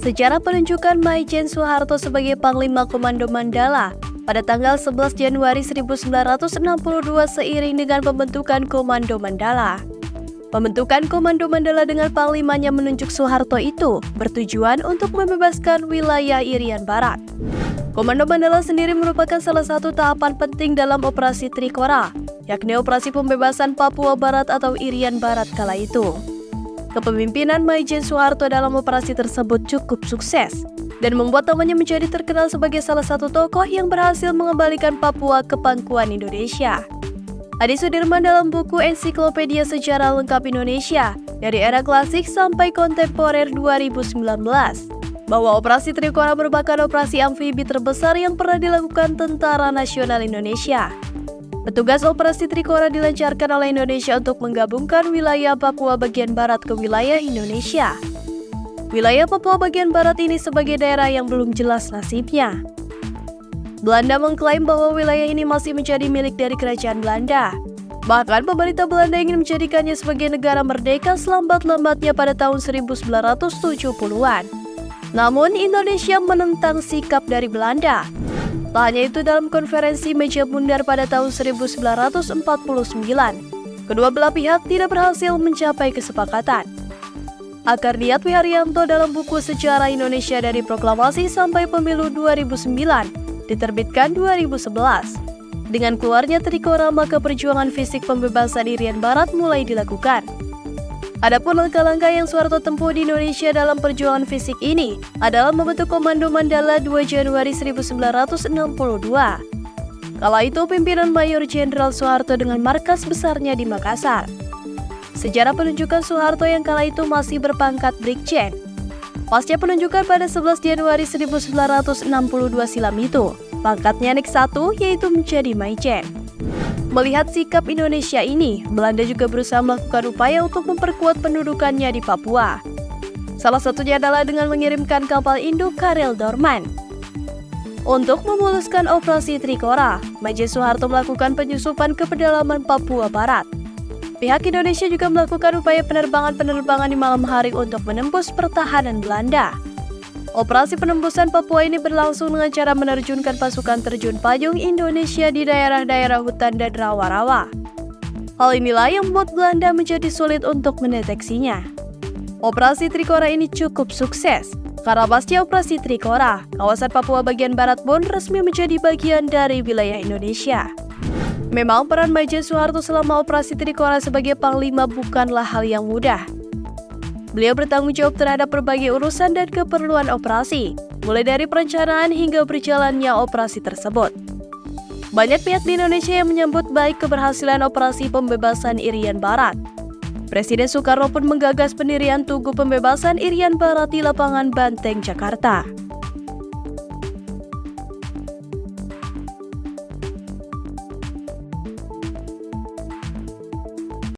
Sejarah penunjukan Maijen Soeharto sebagai Panglima Komando Mandala pada tanggal 11 Januari 1962 seiring dengan pembentukan Komando Mandala. Pembentukan Komando Mandala dengan panglimanya menunjuk Soeharto itu bertujuan untuk membebaskan wilayah Irian Barat. Komando Mandala sendiri merupakan salah satu tahapan penting dalam operasi Trikora, yakni operasi pembebasan Papua Barat atau Irian Barat kala itu. Kepemimpinan Maijen Soeharto dalam operasi tersebut cukup sukses dan membuat namanya menjadi terkenal sebagai salah satu tokoh yang berhasil mengembalikan Papua ke pangkuan Indonesia. Adi Sudirman dalam buku Ensiklopedia Sejarah Lengkap Indonesia dari era klasik sampai kontemporer 2019 bahwa operasi Trikora merupakan operasi amfibi terbesar yang pernah dilakukan Tentara Nasional Indonesia. Petugas operasi Trikora dilancarkan oleh Indonesia untuk menggabungkan wilayah Papua bagian barat ke wilayah Indonesia. Wilayah Papua bagian barat ini sebagai daerah yang belum jelas nasibnya. Belanda mengklaim bahwa wilayah ini masih menjadi milik dari kerajaan Belanda. Bahkan pemerintah Belanda ingin menjadikannya sebagai negara merdeka selambat-lambatnya pada tahun 1970-an. Namun Indonesia menentang sikap dari Belanda. Tak hanya itu, dalam konferensi meja bundar pada tahun 1949, kedua belah pihak tidak berhasil mencapai kesepakatan. Akar niat W. Haryanto dalam buku Sejarah Indonesia dari Proklamasi sampai Pemilu 2009 diterbitkan 2011. Dengan keluarnya Trikora, maka perjuangan fisik pembebasan Irian Barat mulai dilakukan. Adapun langkah-langkah yang Soeharto tempuh di Indonesia dalam perjuangan fisik ini adalah membentuk Komando Mandala 2 Januari 1962. Kala itu pimpinan Mayor Jenderal Soeharto dengan markas besarnya di Makassar. Sejarah penunjukan Soeharto yang kala itu masih berpangkat Brigjen. Pasca penunjukan pada 11 Januari 1962 silam itu, pangkatnya naik 1 yaitu menjadi Maijen. Melihat sikap Indonesia ini, Belanda juga berusaha melakukan upaya untuk memperkuat pendudukannya di Papua. Salah satunya adalah dengan mengirimkan kapal induk Karel Dorman. Untuk memuluskan operasi Trikora, Maijen Soeharto melakukan penyusupan ke pedalaman Papua Barat. Pihak Indonesia juga melakukan upaya penerbangan-penerbangan di malam hari untuk menembus pertahanan Belanda. Operasi penembusan Papua ini berlangsung dengan cara menerjunkan pasukan terjun payung Indonesia di daerah-daerah hutan dan rawa-rawa. Hal inilah yang membuat Belanda menjadi sulit untuk mendeteksinya. Operasi Trikora ini cukup sukses, karena pasca operasi Trikora, kawasan Papua bagian barat pun resmi menjadi bagian dari wilayah Indonesia. Memang peran Maijen Soeharto selama operasi Trikora sebagai Panglima bukanlah hal yang mudah. Beliau bertanggung jawab terhadap berbagai urusan dan keperluan operasi, mulai dari perencanaan hingga berjalannya operasi tersebut. Banyak pihak di Indonesia yang menyambut baik keberhasilan operasi pembebasan Irian Barat. Presiden Soekarno pun menggagas pendirian Tugu Pembebasan Irian Barat di lapangan Banteng, Jakarta.